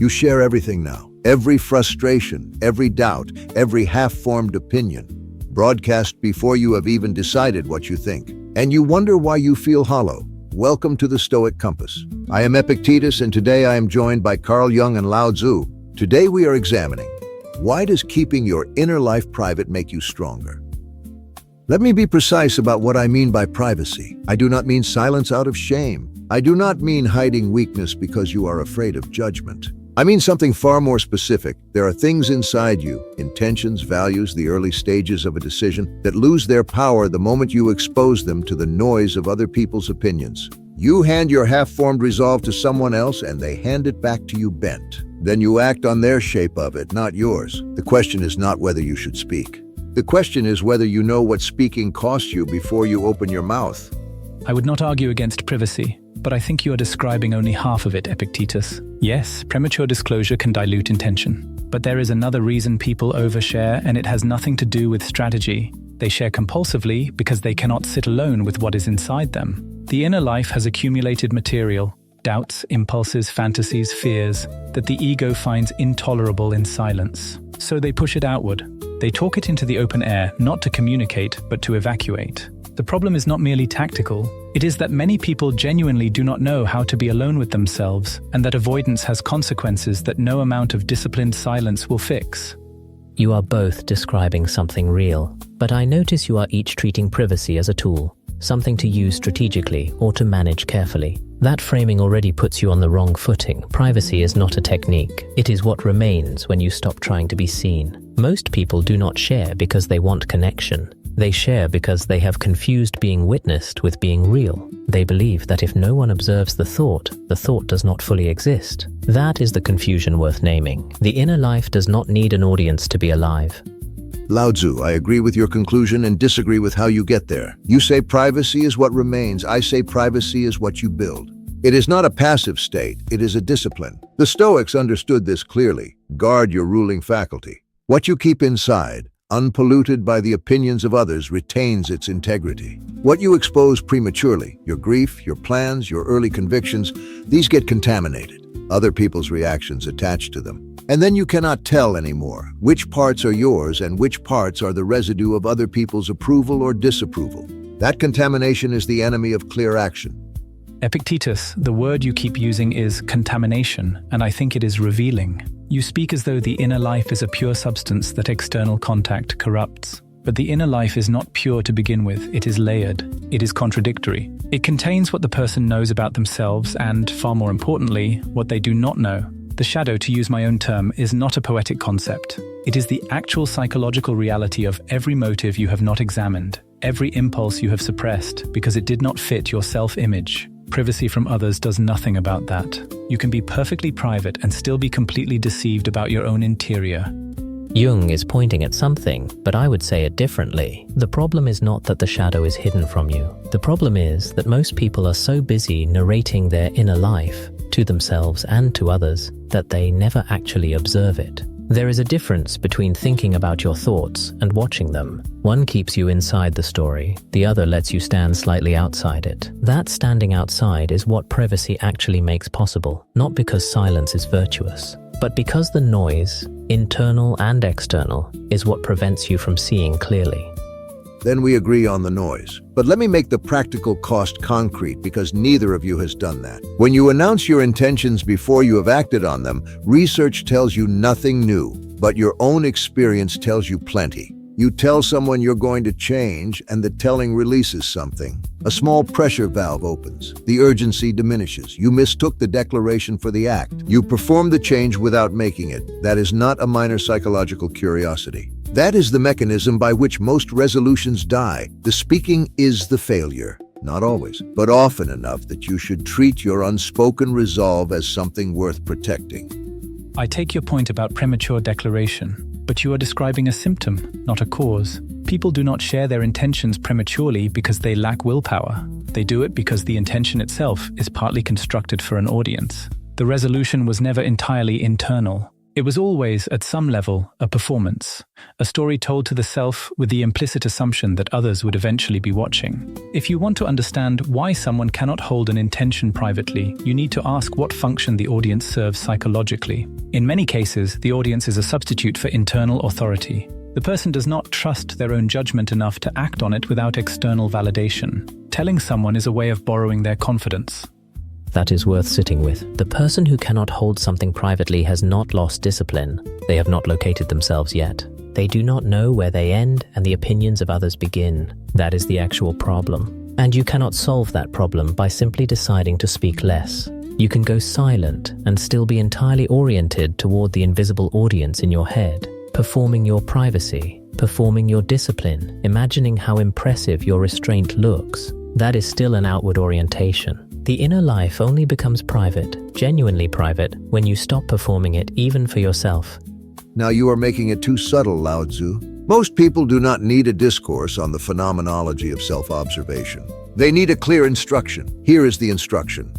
You share everything now. Every frustration, every doubt, every half-formed opinion, broadcast before you have even decided what you think. And you wonder why you feel hollow. Welcome to the Stoic Compass. I am Epictetus, and today I am joined by Carl Jung and Lao Tzu. Today we are examining, why does keeping your inner life private make you stronger? Let me be precise about what I mean by privacy. I do not mean silence out of shame. I do not mean hiding weakness because you are afraid of judgment. I mean something far more specific. There are things inside you, intentions, values, the early stages of a decision, that lose their power the moment you expose them to the noise of other people's opinions. You hand your half-formed resolve to someone else and they hand it back to you bent. Then you act on their shape of it, not yours. The question is not whether you should speak. The question is whether you know what speaking costs you before you open your mouth. I would not argue against privacy, but I think you are describing only half of it, Epictetus. Yes, premature disclosure can dilute intention. But there is another reason people overshare, and it has nothing to do with strategy. They share compulsively because they cannot sit alone with what is inside them. The inner life has accumulated material, doubts, impulses, fantasies, fears, that the ego finds intolerable in silence. So they push it outward. They talk it into the open air, not to communicate, but to evacuate. The problem is not merely tactical. It is that many people genuinely do not know how to be alone with themselves, and that avoidance has consequences that no amount of disciplined silence will fix. You are both describing something real, but I notice you are each treating privacy as a tool, something to use strategically or to manage carefully. That framing already puts you on the wrong footing. Privacy is not a technique. It is what remains when you stop trying to be seen. Most people do not share because they want connection. They share because they have confused being witnessed with being real. They believe that if no one observes the thought does not fully exist. That is the confusion worth naming. The inner life does not need an audience to be alive. Lao Tzu, I agree with your conclusion and disagree with how you get there. You say privacy is what remains. I say privacy is what you build. It is not a passive state, it is a discipline. The Stoics understood this clearly. Guard your ruling faculty. What you keep inside, unpolluted by the opinions of others, retains its integrity. What you expose prematurely, your grief, your plans, your early convictions, these get contaminated. Other people's reactions attached to them. And then you cannot tell anymore which parts are yours and which parts are the residue of other people's approval or disapproval. That contamination is the enemy of clear action. Epictetus, the word you keep using is contamination, and I think it is revealing. You speak as though the inner life is a pure substance that external contact corrupts. But the inner life is not pure to begin with, it is layered. It is contradictory. It contains what the person knows about themselves and, far more importantly, what they do not know. The shadow, to use my own term, is not a poetic concept. It is the actual psychological reality of every motive you have not examined, every impulse you have suppressed because it did not fit your self-image. Privacy from others does nothing about that. You can be perfectly private and still be completely deceived about your own interior. Jung is pointing at something, but I would say it differently. The problem is not that the shadow is hidden from you. The problem is that most people are so busy narrating their inner life to themselves and to others that they never actually observe it. There is a difference between thinking about your thoughts and watching them. One keeps you inside the story, the other lets you stand slightly outside it. That standing outside is what privacy actually makes possible, not because silence is virtuous, but because the noise, internal and external, is what prevents you from seeing clearly. Then we agree on the noise. But let me make the practical cost concrete because neither of you has done that. When you announce your intentions before you have acted on them, research tells you nothing new, but your own experience tells you plenty. You tell someone you're going to change and the telling releases something. A small pressure valve opens. The urgency diminishes. You mistook the declaration for the act. You perform the change without making it. That is not a minor psychological curiosity. That is the mechanism by which most resolutions die. The speaking is the failure. Not always, but often enough that you should treat your unspoken resolve as something worth protecting. I take your point about premature declaration, but you are describing a symptom, not a cause. People do not share their intentions prematurely because they lack willpower. They do it because the intention itself is partly constructed for an audience. The resolution was never entirely internal. It was always, at some level, a performance, a story told to the self with the implicit assumption that others would eventually be watching. If you want to understand why someone cannot hold an intention privately, you need to ask what function the audience serves psychologically. In many cases, the audience is a substitute for internal authority. The person does not trust their own judgment enough to act on it without external validation. Telling someone is a way of borrowing their confidence. That is worth sitting with. The person who cannot hold something privately has not lost discipline. They have not located themselves yet. They do not know where they end and the opinions of others begin. That is the actual problem. And you cannot solve that problem by simply deciding to speak less. You can go silent and still be entirely oriented toward the invisible audience in your head, performing your privacy, performing your discipline, imagining how impressive your restraint looks. That is still an outward orientation. The inner life only becomes private, genuinely private, when you stop performing it even for yourself. Now you are making it too subtle, Lao Tzu. Most people do not need a discourse on the phenomenology of self-observation. They need a clear instruction. Here is the instruction.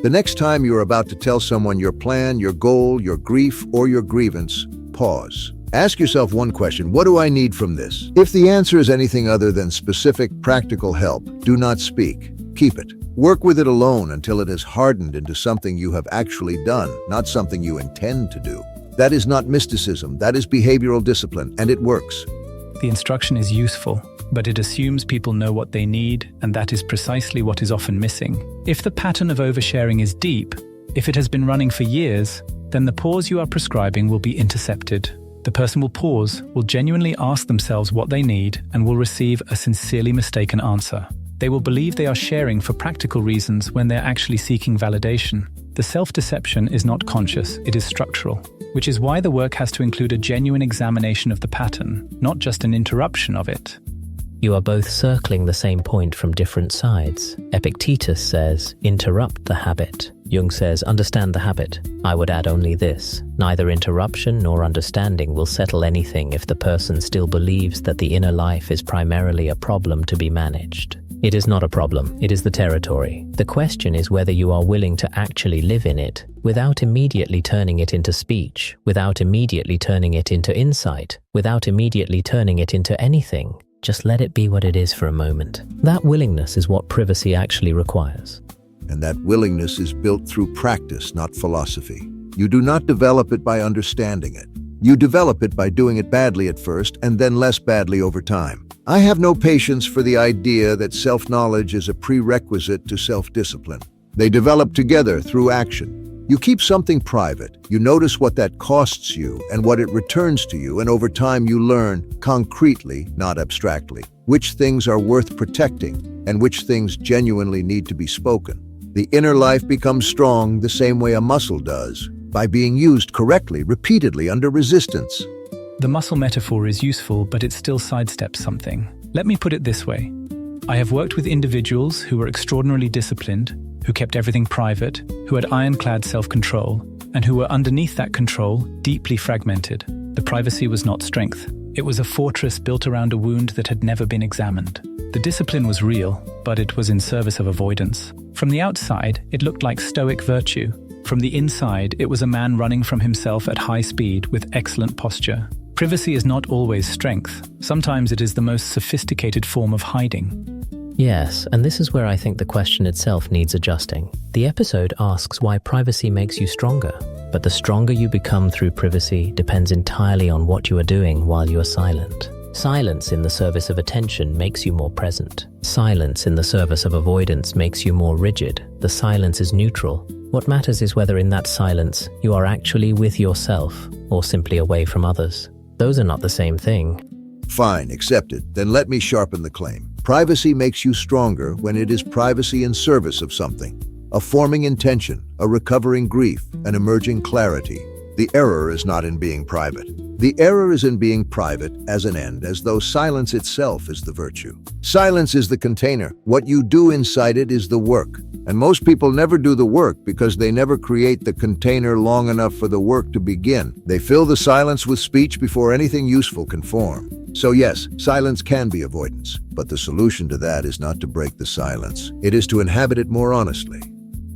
The next time you are about to tell someone your plan, your goal, your grief, or your grievance, pause. Ask yourself one question: what do I need from this? If the answer is anything other than specific, practical help, do not speak. Keep it. Work with it alone until it has hardened into something you have actually done, not something you intend to do. That is not mysticism, that is behavioral discipline, and it works. The instruction is useful, but it assumes people know what they need, and that is precisely what is often missing. If the pattern of oversharing is deep, if it has been running for years, then the pause you are prescribing will be intercepted. The person will pause, will genuinely ask themselves what they need, and will receive a sincerely mistaken answer. They will believe they are sharing for practical reasons when they're actually seeking validation. The self-deception is not conscious, it is structural, which is why the work has to include a genuine examination of the pattern, not just an interruption of it. You are both circling the same point from different sides. Epictetus says, interrupt the habit. Jung says, understand the habit. I would add only this: neither interruption nor understanding will settle anything if the person still believes that the inner life is primarily a problem to be managed. It is not a problem, it is the territory. The question is whether you are willing to actually live in it, without immediately turning it into speech, without immediately turning it into insight, without immediately turning it into anything. Just let it be what it is for a moment. That willingness is what privacy actually requires. And that willingness is built through practice, not philosophy. You do not develop it by understanding it. You develop it by doing it badly at first and then less badly over time. I have no patience for the idea that self-knowledge is a prerequisite to self-discipline. They develop together through action. You keep something private, you notice what that costs you and what it returns to you, and over time you learn, concretely, not abstractly, which things are worth protecting and which things genuinely need to be spoken. The inner life becomes strong the same way a muscle does, by being used correctly, repeatedly, under resistance. The muscle metaphor is useful, but it still sidesteps something. Let me put it this way. I have worked with individuals who were extraordinarily disciplined, who kept everything private, who had ironclad self-control, and who were underneath that control, deeply fragmented. The privacy was not strength. It was a fortress built around a wound that had never been examined. The discipline was real, but it was in service of avoidance. From the outside, it looked like stoic virtue. From the inside, it was a man running from himself at high speed with excellent posture. Privacy is not always strength. Sometimes it is the most sophisticated form of hiding. Yes, and this is where I think the question itself needs adjusting. The episode asks why privacy makes you stronger, but the stronger you become through privacy depends entirely on what you are doing while you are silent. Silence in the service of attention makes you more present. Silence in the service of avoidance makes you more rigid. The silence is neutral. What matters is whether in that silence you are actually with yourself or simply away from others. Those are not the same thing. Fine, accepted. Then let me sharpen the claim. Privacy makes you stronger when it is privacy in service of something. A forming intention, a recovering grief, an emerging clarity. The error is not in being private. The error is in being private as an end, as though silence itself is the virtue. Silence is the container. What you do inside it is the work. And most people never do the work because they never create the container long enough for the work to begin. They fill the silence with speech before anything useful can form. So yes, silence can be avoidance, but the solution to that is not to break the silence. It is to inhabit it more honestly.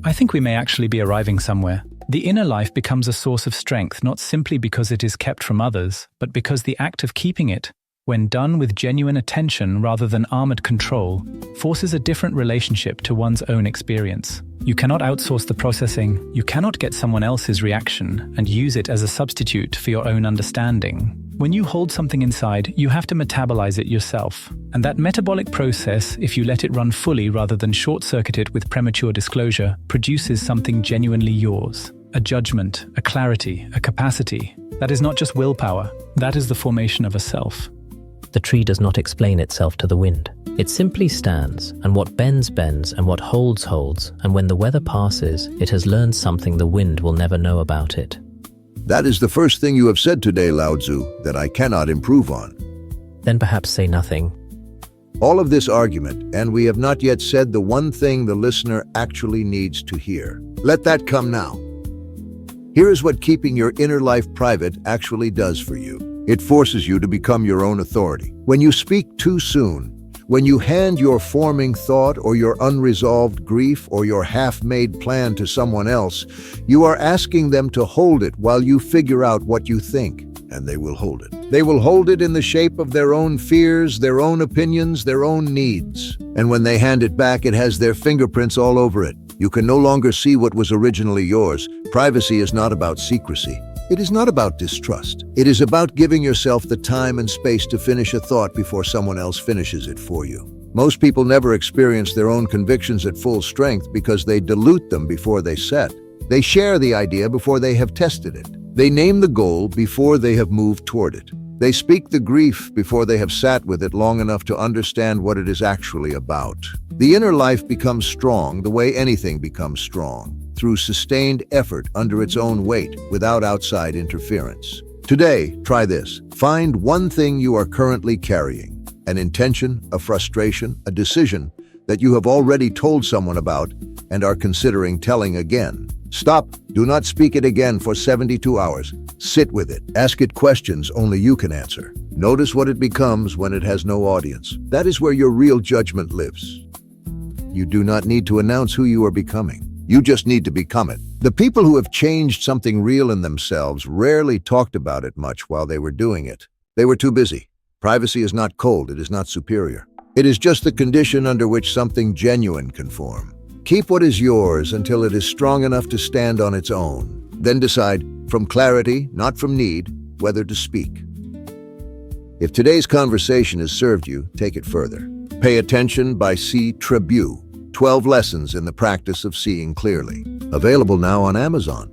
I think we may actually be arriving somewhere. The inner life becomes a source of strength not simply because it is kept from others, but because the act of keeping it, when done with genuine attention rather than armored control, forces a different relationship to one's own experience. You cannot outsource the processing, you cannot get someone else's reaction and use it as a substitute for your own understanding. When you hold something inside, you have to metabolize it yourself. And that metabolic process, if you let it run fully rather than short-circuit it with premature disclosure, produces something genuinely yours. A judgment, a clarity, a capacity. That is not just willpower, that is the formation of a self. The tree does not explain itself to the wind. It simply stands, and what bends, bends, and what holds, holds, and when the weather passes, it has learned something the wind will never know about it. That is the first thing you have said today, Lao Tzu, that I cannot improve on. Then perhaps say nothing. All of this argument, and we have not yet said the one thing the listener actually needs to hear. Let that come now. Here is what keeping your inner life private actually does for you. It forces you to become your own authority. When you speak too soon, when you hand your forming thought or your unresolved grief or your half-made plan to someone else, you are asking them to hold it while you figure out what you think, and they will hold it. They will hold it in the shape of their own fears, their own opinions, their own needs. And when they hand it back, it has their fingerprints all over it. You can no longer see what was originally yours. Privacy is not about secrecy. It is not about distrust. It is about giving yourself the time and space to finish a thought before someone else finishes it for you. Most people never experience their own convictions at full strength because they dilute them before they set. They share the idea before they have tested it. They name the goal before they have moved toward it. They speak the grief before they have sat with it long enough to understand what it is actually about. The inner life becomes strong the way anything becomes strong, through sustained effort under its own weight, without outside interference. Today, try this. Find one thing you are currently carrying, an intention, a frustration, a decision that you have already told someone about and are considering telling again. Stop. Do not speak it again for 72 hours. Sit with it. Ask it questions only you can answer. Notice what it becomes when it has no audience. That is where your real judgment lives. You do not need to announce who you are becoming. You just need to become it. The people who have changed something real in themselves rarely talked about it much while they were doing it. They were too busy. Privacy is not cold. It is not superior. It is just the condition under which something genuine can form. Keep what is yours until it is strong enough to stand on its own. Then decide, from clarity, not from need, whether to speak. If today's conversation has served you, take it further. Pay Attention by C. Tribue. 12 Lessons in the Practice of Seeing Clearly. Available now on Amazon.